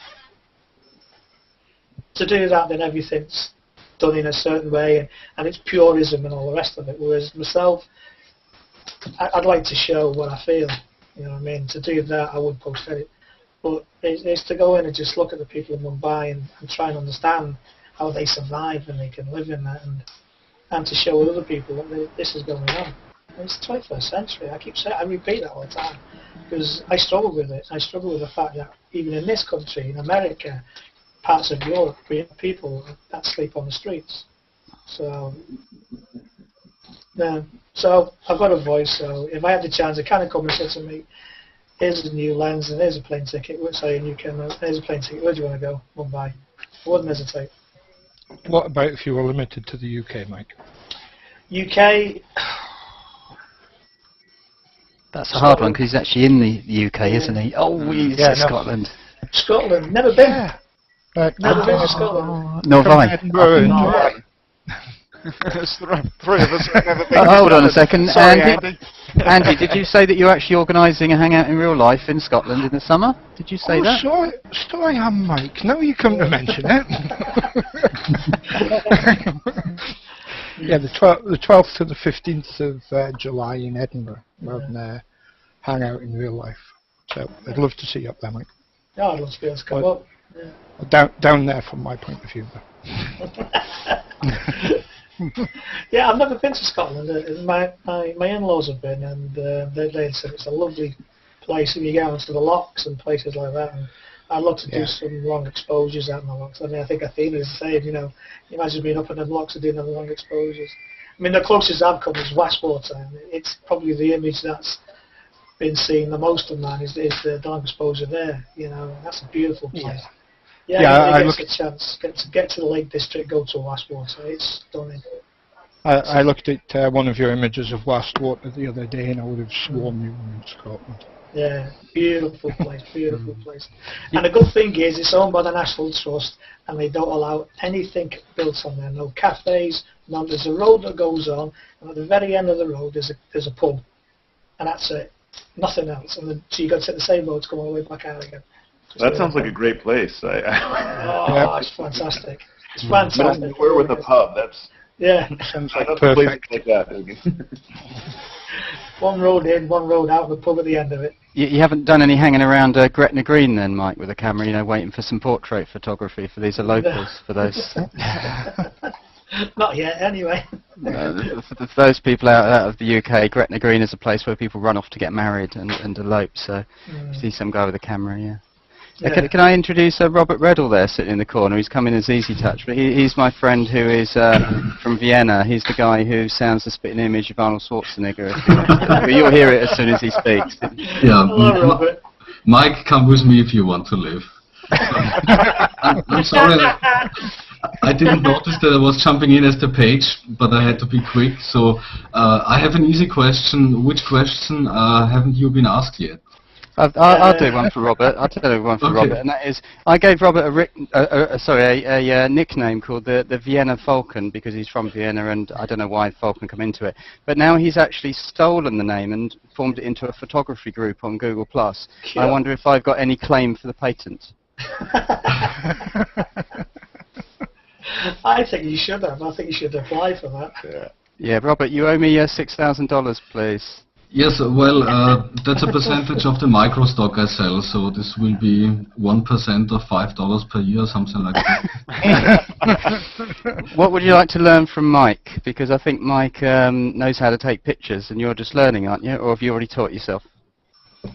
to do that, then everything's done in a certain way, and it's purism and all the rest of it. Whereas myself, I'd like to show what I feel. You know what I mean? To do that, I would post edit. But it's to go in and just look at the people in Mumbai and try and understand how they survive and they can live in that, and to show other people that this is going on. And it's the 21st century. I keep saying, I repeat that all the time, because I struggle with it. I struggle with the fact that even in this country, in America, parts of Europe, we have people that sleep on the streets. So, yeah. So I've got a voice. So if I had the chance, I kind of come and say to me, here's a new lens and here's a plane ticket. Sorry, a new camera. Here's a plane ticket. Where do you want to go? Mumbai. I wouldn't hesitate. What about if you were limited to the UK, Mike? UK. That's a hard one, because he's actually in the UK, isn't he? Oh, he's in Scotland. Scotland. Never been. Yeah. Never been to Scotland. Nor have I. There's three of us who've never been. Hold on a second. Sorry, Andy. Andy, did you say that you're actually organising a hangout in real life in Scotland in the summer? Did you say that? So I am, Mike. Now you come to mention it. Yeah, the 12th to the 15th of July in Edinburgh. We're having a hangout in real life. So I'd love to see you up there, Mike. Yeah, I'd love to be able to come up. Yeah. Down there from my point of view. Yeah, I've never been to Scotland. My in-laws have been, and they said it's a lovely place. And you go into the locks and places like that. And I'd love to do some long exposures out in the locks. I mean, I think Athena is saying, you know, imagine being up in the locks and doing the long exposures. I mean, the closest I've come is Westwater, and it's probably the image that's been seen the most of mine is the long exposure there. You know, that's a beautiful place. Yeah, I looked a chance to get to the Lake District, go to Westwater. It's stunning. I looked at one of your images of Westwater the other day, and I would have sworn you were in Scotland. Yeah, beautiful place, beautiful place. And the good thing is, it's owned by the National Trust, and they don't allow anything built on there. No cafes, no. There's a road that goes on, and at the very end of the road, there's a pub, and that's it. Nothing else. And then, so you got to take the same road to come all the way back out again. That sounds like a great place. It's fantastic. It's fantastic. Where with a pub? Yeah. Sounds I like love the place perfect. like that. One road in, one road out, the pub at the end of it. You haven't done any hanging around Gretna Green then, Mike, with a camera, you know, waiting for some portrait photography for these are locals, for those Not yet, anyway. for those people out of the UK. Gretna Green is a place where people run off to get married and elope. So see some guy with a camera, yeah. Can I introduce Robert Reddle there, sitting in the corner? He's come in as Easy Touch, but he's my friend who is from Vienna. He's the guy who sounds the spitting image of Arnold Schwarzenegger. But you'll hear it as soon as he speaks. Yeah, Hello, Robert. Mike, come with me if you want to live. I'm sorry, I didn't notice that I was jumping in as the page, but I had to be quick. So I have an easy question. Which question haven't you been asked yet? I'll do one for Robert. I'll tell you one for Robert, and that is, I gave Robert a nickname called the Vienna Falcon because he's from Vienna, and I don't know why Falcon come into it. But now he's actually stolen the name and formed it into a photography group on Google+. I wonder if I've got any claim for the patent. I think you should have. I think you should apply for that. Yeah, Robert, you owe me $6,000, please. Yes, well, that's a percentage of the micro stock I sell, so this will be 1% of $5 per year, something like that. What would you like to learn from Mike? Because I think Mike knows how to take pictures, and you're just learning, aren't you? Or have you already taught yourself?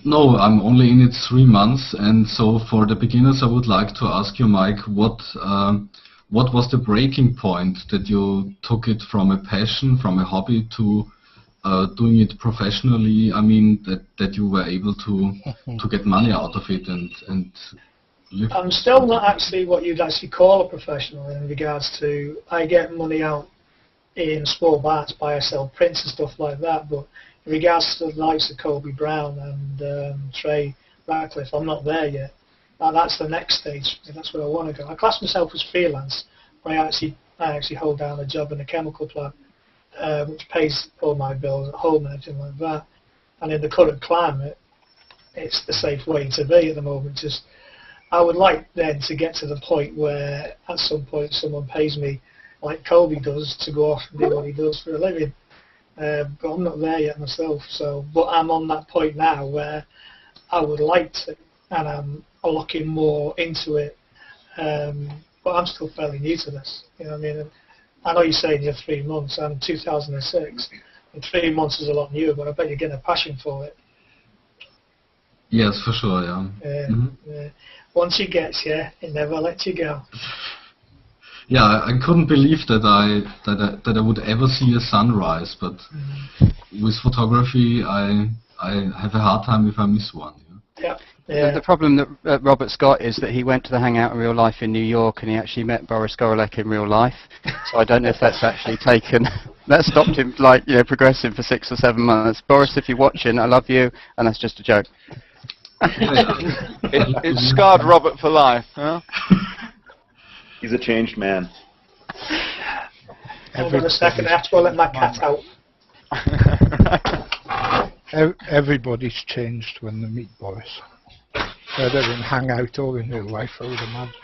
No, I'm only in it 3 months, and so for the beginners I would like to ask you, Mike, what was the breaking point that you took it from a passion, from a hobby to doing it professionally? I mean, that you were able to get money out of it and live. I'm still not actually what you'd actually call a professional in regards to, I get money out in small bats, buy or sell prints and stuff like that, but in regards to the likes of Kobe Brown and Trey Ratcliffe, I'm not there yet. That's the next stage, and that's where I want to go. I class myself as freelance, but I actually hold down a job in a chemical plant, which pays all my bills at home and everything like that. And in the current climate, it's the safe way to be at the moment. Just, I would like then to get to the point where at some point someone pays me like Kobe does to go off and do what he does for a living. But I'm not there yet myself. So, but I'm on that point now where I would like to, and I'm looking more into it. But I'm still fairly new to this. You know what I mean? I know you're saying you're 3 months. I'm 2006, and 3 months is a lot newer. But I bet you're getting a passion for it. Yes, for sure. Yeah. Yeah. Once you get you, it never lets you go. Yeah, I couldn't believe that I would ever see a sunrise, but with photography, I have a hard time if I miss one. Yeah. The problem that Robert's got is that he went to the Hangout in real life in New York, and he actually met Boris Gorelek in real life. So I don't know if that's actually taken. That stopped him, progressing for 6 or 7 months. Boris, if you're watching, I love you, and that's just a joke. It scarred Robert for life, huh? He's a changed man. Hold on a second, I have to go let my cat out. Everybody's changed when they meet Boris. Whether in Hangout or in real life, I would imagine.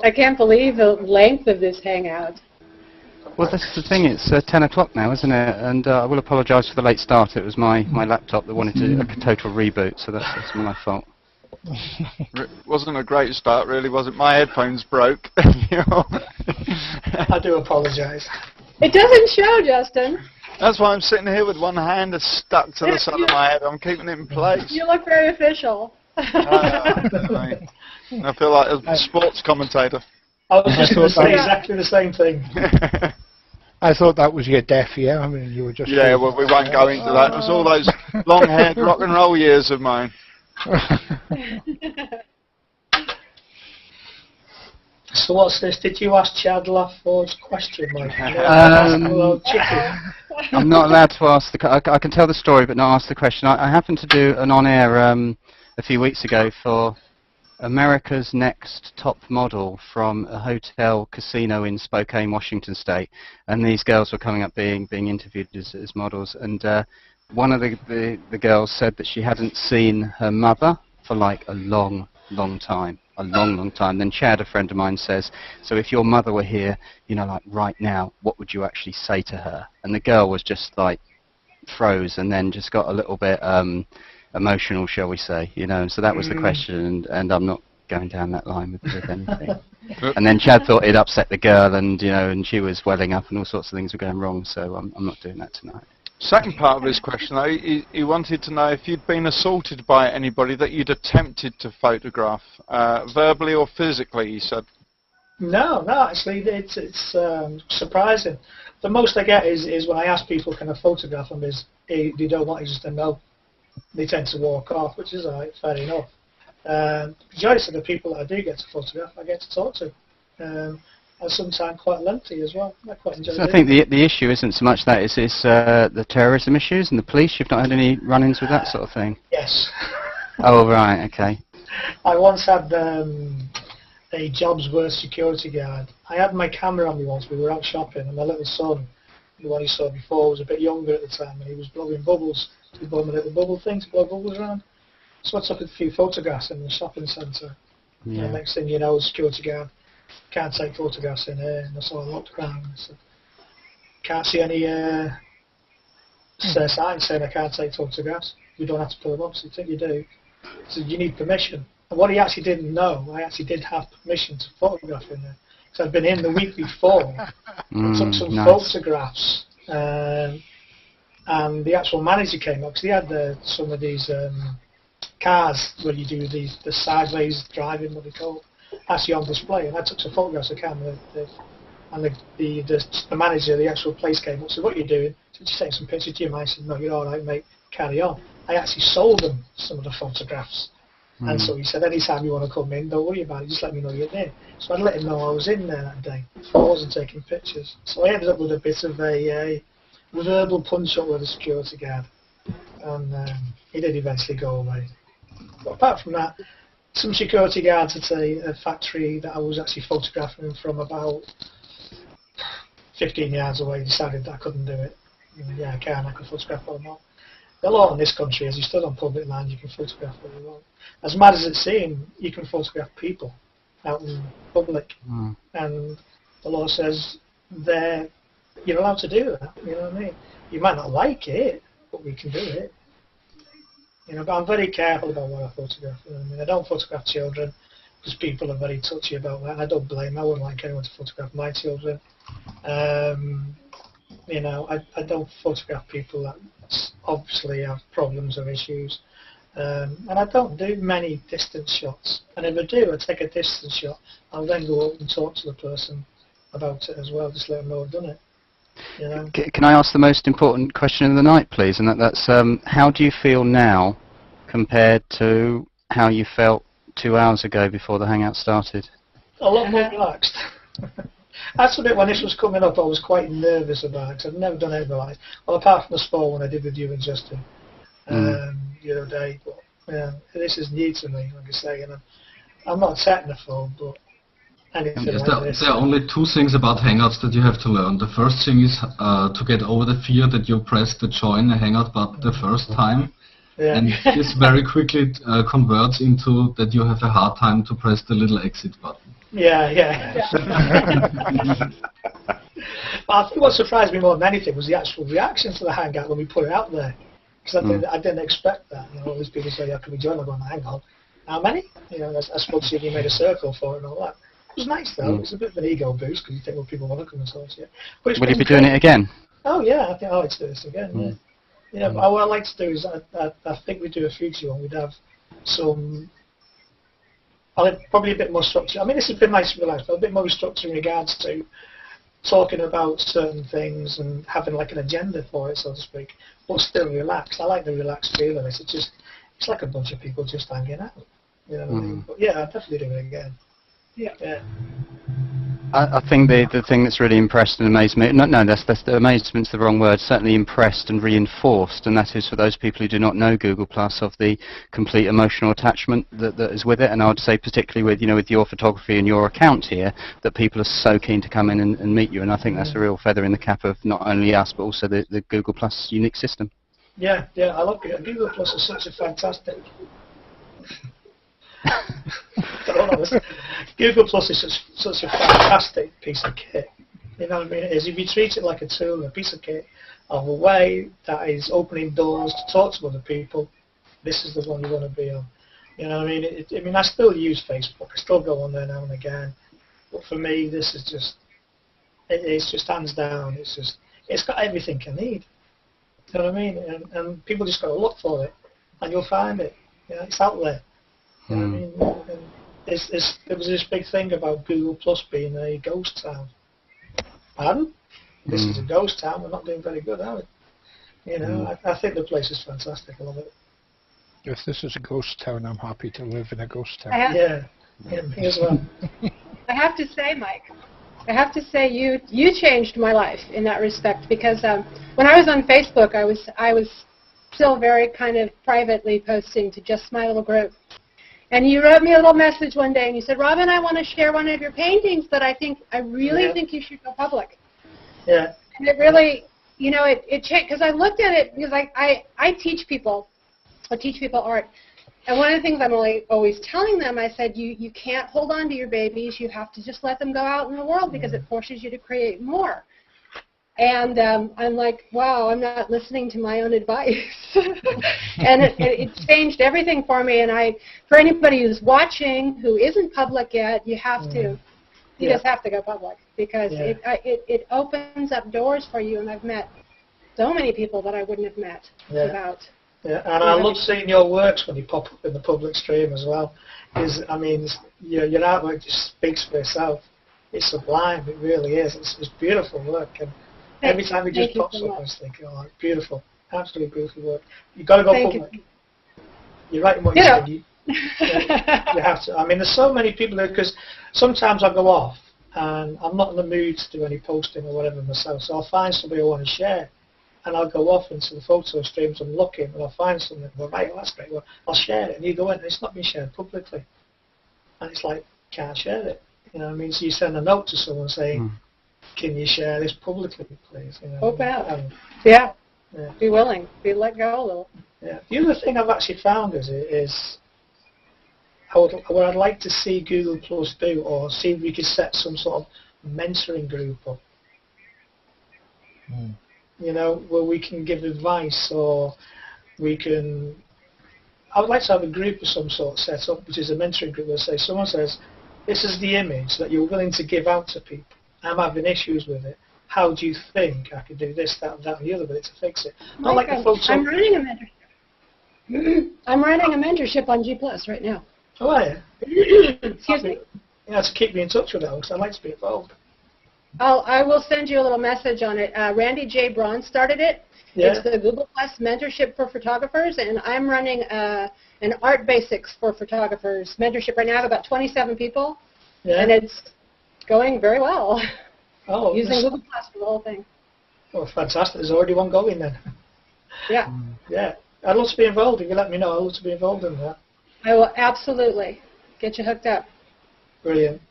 I can't believe the length of this Hangout. Well, that's the thing. It's 10 o'clock now, isn't it? And I will apologise for the late start. It was my laptop that wanted a total reboot, so that's my fault. It wasn't a great start, really, was it? My headphones broke. I do apologise. It doesn't show, Justin. That's why I'm sitting here with one hand stuck to the side of my head. I'm keeping it in place. You look very official. I feel like a sports commentator. I was just going to say exactly the same thing. I thought that was your deaf ear. I mean, you were just... Yeah, well, we won't go into that. It was all those long-haired rock and roll years of mine. So what's this? Did you ask Chad Lafford's question, Mike? I'm not allowed to ask I can tell the story, but not ask the question. I happened to do an on-air a few weeks ago for America's Next Top Model from a hotel casino in Spokane, Washington State, and these girls were coming up being interviewed as models, and one of the girls said that she hadn't seen her mother for like a long time. a long, long time. Then Chad, a friend of mine, says, so if your mother were here, you know, like right now, what would you actually say to her? And the girl was just like froze and then just got a little bit emotional, shall we say, you know. So that was the question, and I'm not going down that line with anything. And then Chad thought it upset the girl, and you know, and she was welling up, and all sorts of things were going wrong. So I'm not doing that tonight. Second part of his question, though, he wanted to know if you'd been assaulted by anybody that you'd attempted to photograph, verbally or physically. He said. No, actually, it's surprising. The most I get is when I ask people, can I photograph them, is they don't want you just to know. They tend to walk off, which is fair enough. The majority of the people that I do get to photograph, I get to talk to. And sometimes quite lengthy as well. I quite enjoy it. So I think the issue isn't so much that, it's the terrorism issues and the police. You've not had any run-ins with that sort of thing? Yes. Oh, right, okay. I once had a job's worth security guard. I had my camera on me once. We were out shopping, and my little son, the one you saw before, was a bit younger at the time, and he was blowing bubbles. He bought me a little bubble thing to blow bubbles around. So I took a few photographs in the shopping centre. Yeah. And the next thing you know, the security guard, can't take photographs in here. And so I looked around and said, can't see any signs saying I can't take photographs. You don't have to put them up. So I think you do. So you need permission. And what he actually didn't know, I actually did have permission to photograph in there. So I'd been in the week before, I took some photographs, and the actual manager came up, because he had some of these cars where you do the sideways driving, what they call it, actually on display, and I took some photographs of camera, and the manager, the actual place came up, said, what are you doing? So just taking some pictures, do you mind? I said, no, you're alright mate, carry on. I actually sold them some of the photographs. And so he said, anytime you want to come in, don't worry about it, just let me know you're there. So I'd let him know I was in there that day. I wasn't taking pictures. So I ended up with a bit of a verbal punch-up with a security guard. And he did eventually go away. But apart from that, some security guards at a factory that I was actually photographing from about 15 yards away decided that I couldn't do it. Yeah, I can, I can photograph all not. The law in this country is you stood on public land, you can photograph what you want. As mad as it seems, you can photograph people out in public, and the law says you're allowed to do that. You know what I mean? You might not like it, but we can do it. You know, but I'm very careful about what I photograph. You know what I mean? I don't photograph children because people are very touchy about that. I don't blame them. I wouldn't like anyone to photograph my children. You know, I don't photograph people that obviously have problems or issues. And I don't do many distance shots. And if I do, I take a distance shot. I'll then go up and talk to the person about it as well, just let them know I've done it. You know? Can I ask the most important question of the night, please? And that's how do you feel now compared to how you felt 2 hours ago before the Hangout started? A lot more relaxed. That's the bit when this was coming up, I was quite nervous about it, because I'd never done anything like it. Well, apart from the sport one I did with you and Justin the other day. But yeah, this is new to me, like I say, and I'm not technical, but anything like this. There are only two things about Hangouts that you have to learn. The first thing is to get over the fear that you pressed the join a Hangout button the first time. Yeah. And this very quickly converts into that you have a hard time to press the little exit button. Yeah. But I think what surprised me more than anything was the actual reaction to the Hangout when we put it out there. Because I didn't expect that. You know, all these people say, "How can we join?" I'm going, "Hang on, how many?" You know, I spoke to you and you made a circle for it and all that. It was nice though. It's a bit of an ego boost because you think, well, people want to come and talk to you. Will you be doing it again? Oh yeah, I think I like to do this again. Yeah. But what I like to do is I think we'd do a future one. We'd have some. Probably a bit more structure. I mean, this has been nice and relaxed, but a bit more structure in regards to talking about certain things and having like an agenda for it, so to speak, but still relaxed. I like the relaxed feel of it. It's like a bunch of people just hanging out. You know what I mean? But yeah, I'd definitely do it again. Yeah. I think the thing that's really impressed and amazed me, that's amazement's the wrong word, certainly impressed and reinforced, and that is for those people who do not know Google Plus, of the complete emotional attachment that is with it. And I would say particularly with your photography and your account here, that people are so keen to come in and meet you, and I think that's a real feather in the cap of not only us but also the Google Plus unique system. Yeah, I love it. Google Plus is such a fantastic Google Plus is such a fantastic piece of kit. You know what I mean? It is. If you treat it like a tool, a piece of kit, of a way that is opening doors to talk to other people, this is the one you want to be on. You know what I mean? I still use Facebook. I still go on there now and again. But for me, this is just, it's just hands down. It's got everything I need. You know what I mean? And people just got to look for it, and you'll find it. You know, it's out there. You know what I mean? And there was this big thing about Google Plus being a ghost town. Pardon? This is a ghost town. We're not doing very good, are we? You know, I think the place is fantastic. I love it. If this is a ghost town, I'm happy to live in a ghost town. Yeah, me as well. I have to say, Mike, you changed my life in that respect, because when I was on Facebook, I was still very kind of privately posting to just my little group. And you wrote me a little message one day, and you said, Robin, I want to share one of your paintings, but I really think you should go public. Yeah. And it really, you know, it changed, because I looked at it, because I teach people. I teach people art. And one of the things I'm always telling them, I said, you can't hold on to your babies. You have to just let them go out in the world, because it forces you to create more. And I'm like, wow, I'm not listening to my own advice. And it changed everything for me. And for anybody who's watching who isn't public yet, you have to, you just have to go public, because it opens up doors for you. And I've met so many people that I wouldn't have met without. Yeah, and I love seeing your works when you pop up in the public stream as well. Because, I mean, your artwork just speaks for itself. It's sublime, it really is. It's beautiful work. And every time it just pops up, I was thinking, oh, beautiful, absolutely beautiful work. You've got to go public. You're right in what you said. You have to. I mean, there's so many people there, because sometimes I go off and I'm not in the mood to do any posting or whatever myself, so I'll find somebody I want to share. And I'll go off into the photo streams and looking, and I'll find something. Well, right, well, that's great. Well, I'll share it, and you go in, and it's not being shared publicly. And it's like, can't share it. You know what I mean? So you send a note to someone saying, can you share this publicly, please? You know, open out. Yeah. Be willing. Be let go a little. Yeah. The other thing I've actually found is what I'd like to see Google Plus do, or see if we could set some sort of mentoring group up. You know, where we can give advice, or we can. I would like to have a group of some sort set up, which is a mentoring group, where say someone says, "This is the image that you're willing to give out to people. I'm having issues with it. How do you think I could do this, that, and the other with it to fix it?" Not like the photo. I'm running a mentorship. I'm running a mentorship on G Plus right now. Oh, are you? Excuse me. Yeah, to keep me in touch with that, because I'd like to be involved. I will send you a little message on it. Randy J. Braun started it. Yeah. It's the Google Plus mentorship for photographers, and I'm running an Art Basics for Photographers mentorship right now. I have about 27 people, and it's going very well. Oh, using Google Plus for the whole thing. Oh, fantastic! There's already one going then. Yeah. Yeah, I'd love to be involved. If you let me know, I'd love to be involved in that. I will absolutely get you hooked up. Brilliant.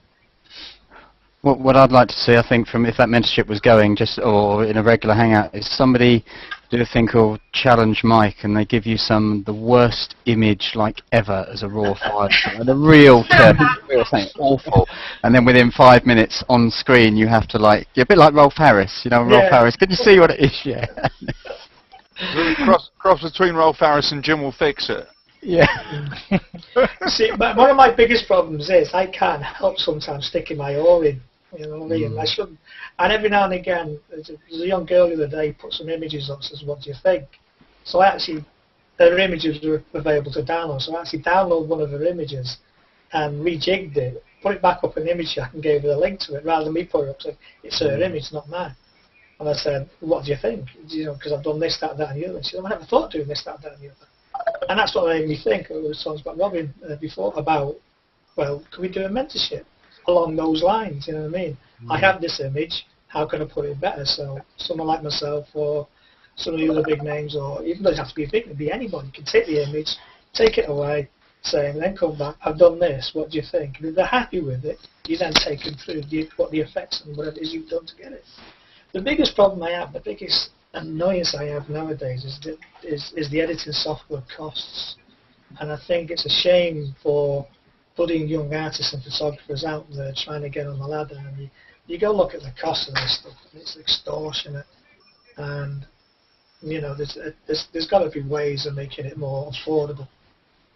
What I'd like to see, I think, from if that mentorship was going, or in a regular hangout, is somebody do a thing called Challenge Mike, and they give you the worst image like ever as a raw file, and a real thing, awful, and then within 5 minutes on screen you have to you're a bit like Rolf Harris, you know, Rolf Harris. Can you see what it is? Yeah. Cross between Rolf Harris and Jim will fix it. Yeah. See, but one of my biggest problems is I can't help sometimes sticking my oar in. You know what I mean? I shouldn't. And every now and again, there's a young girl the other day put some images up, says, "What do you think?" So her images were available to download. So I actually downloaded one of her images and rejigged it, put it back up in the image jack, and gave her a link to it, rather than me put it up saying it's her image, not mine. And I said, "What do you think?" You know, because I've done this, that, and the other. And she said, "I never thought of doing this, that, and the other." And that's what made me think. It was talking about Robin before about, well, can we do a mentorship along those lines? You know what I mean? I have this image. How can I put it better? So someone like myself, or some of the other big names, or even doesn't have to be big, it can be anybody. Can take the image, take it away, saying, then come back. I've done this. What do you think? And if they're happy with it, you then take them through what the effects and whatever it is you've done to get it. The biggest problem I have, the biggest annoyance I have nowadays is the editing software costs. And I think it's a shame for budding young artists and photographers out there trying to get on the ladder, and you go look at the cost of this stuff, and it's extortionate. And you know, there's got to be ways of making it more affordable.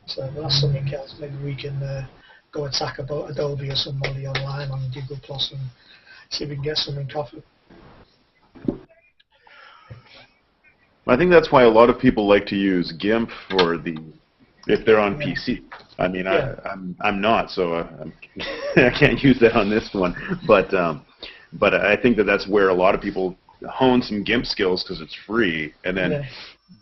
So that's something else. Maybe we can go attack about Adobe or somebody online on Google Plus and see if we can get something covered. I think that's why a lot of people like to use GIMP for if they're on PC. I mean, yeah. I'm not, so I can't use that on this one. But I think that's where a lot of people hone some GIMP skills because it's free, and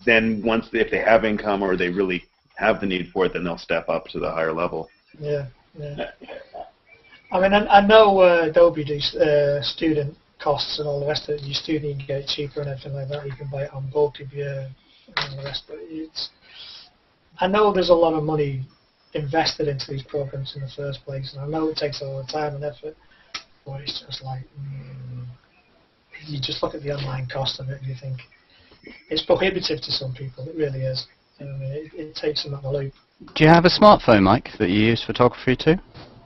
then once if they have income or they really have the need for it, then they'll step up to the higher level. Yeah. I mean, I know Adobe student costs and all the rest of it. You student can get it cheaper and everything like that. You can buy it on bulk if you and all the rest. But I know there's a lot of money invested into these programs in the first place, and I know it takes a lot of time and effort. But it's just like you just look at the online cost of it and you think it's prohibitive to some people. It really is. You know, it takes them out of the loop. Do you have a smartphone, Mike, that you use photography too?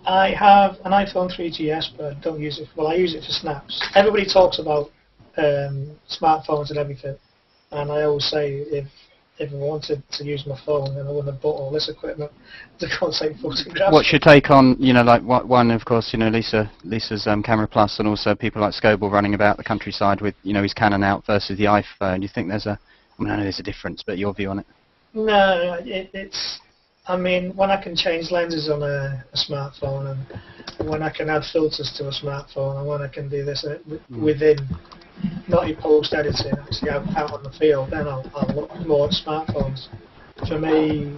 I have an iPhone 3GS, but I don't use it. Well, I use it for snaps. Everybody talks about smartphones and everything, and I always say if I wanted to use my phone, then I wouldn't have bought all this equipment to go and take photographs. What's your take on, you know, like one, of course, you know, Lisa's Camera Plus, and also people like Scoble running about the countryside with, you know, his Canon out versus the iPhone. Do you think there's I know there's a difference, but your view on it? No, I mean, when I can change lenses on a smartphone, and when I can add filters to a smartphone, and when I can do this within, not in post-editing, actually out on the field, then I'll look more at smartphones. For me,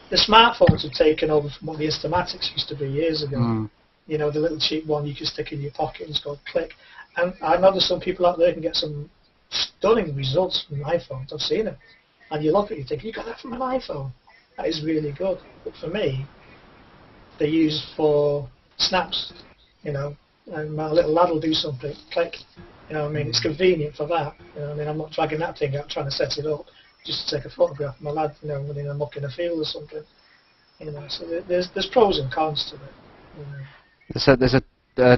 the smartphones have taken over from what the Instamatics used to be years ago. You know, the little cheap one you can stick in your pocket and it's called click. And I know there's some people out there who can get some stunning results from iPhones. I've seen them. And you look at it, you think, you got that from an iPhone. That is really good. But for me, they're used for snaps, you know, and my little lad will do something, click. You know what I mean? It's convenient for that. You know what I mean? I'm not dragging that thing out trying to set it up just to take a photograph of my lad, you know, running amok in a field or something. You know, so there's pros and cons to it. You know. There's a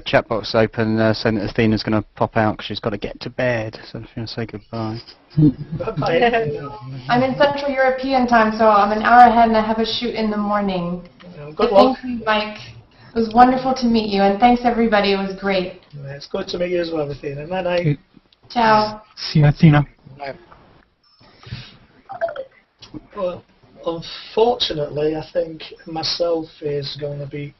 chat box open saying that Athena's going to pop out because she's got to get to bed. So if you want to say goodbye. I'm in Central European time, so I'm an hour ahead and I have a shoot in the morning. Good luck. Thank you, Mike. It was wonderful to meet you, and thanks everybody. It was great. It's good to meet you as well, Athena. Night. Ciao. See you, Athena. Well, unfortunately, I think myself is going to be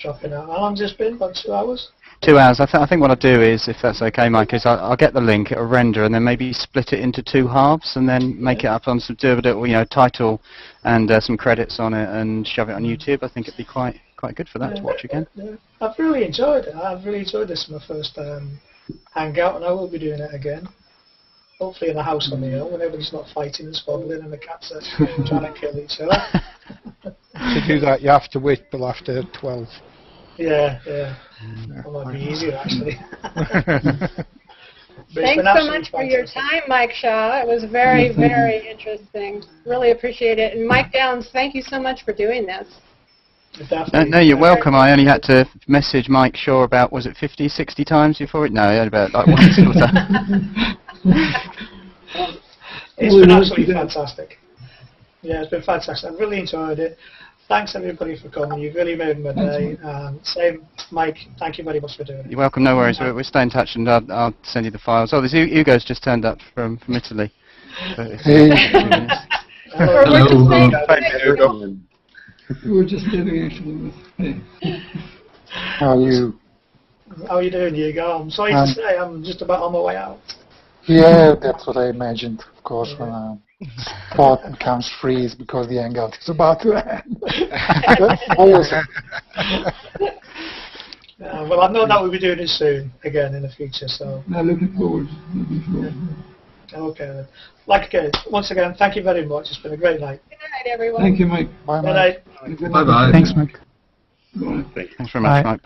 dropping out. How long's this been? About 2 hours? 2 hours. I think what I'll do is, if that's okay, Mike, is I'll get the link, it'll render, and then maybe split it into 2 halves, and then make it up on some title and some credits on it, and shove it on YouTube. I think it'd be quite good for that to watch again. Yeah. I've really enjoyed it. I've really enjoyed this my first hangout, and I will be doing it again. Hopefully in a house on the hill, when everybody's not fighting and squabbling and the cats are trying to kill each other. To do that, you have to wait till after 12. Yeah. That might be easier, actually. Thanks so much for your time, Mike Shaw. It was very, very interesting. Really appreciate it. And Mike Downs, thank you so much for doing this. No, you're welcome. I only had to message Mike Shaw about, was it 50, 60 times before it? No, about like once. It's been absolutely fantastic. Yeah, it's been fantastic. I've really enjoyed it. Thanks everybody for coming. You've really made my day. Same, Mike. Thank you very much for doing it. You're welcome. No worries. We'll stay in touch, and I'll send you the files. Oh, there's Hugo's just turned up from Italy. Hey. Hello. We were just getting actually. Hey. How are you? How are you doing, Hugo? I'm sorry to say I'm just about on my way out. Yeah, that's what I imagined, of course, when spot becomes freeze because the hangout is about to end. Well, I know that we'll be doing it soon, again, in the future, so... Now looking forward. Okay, then. Once again, thank you very much. It's been a great night. Good night, everyone. Thank you, Mike. Bye, Good night. Bye-bye. Thanks, Mike. Thanks very much, Mike.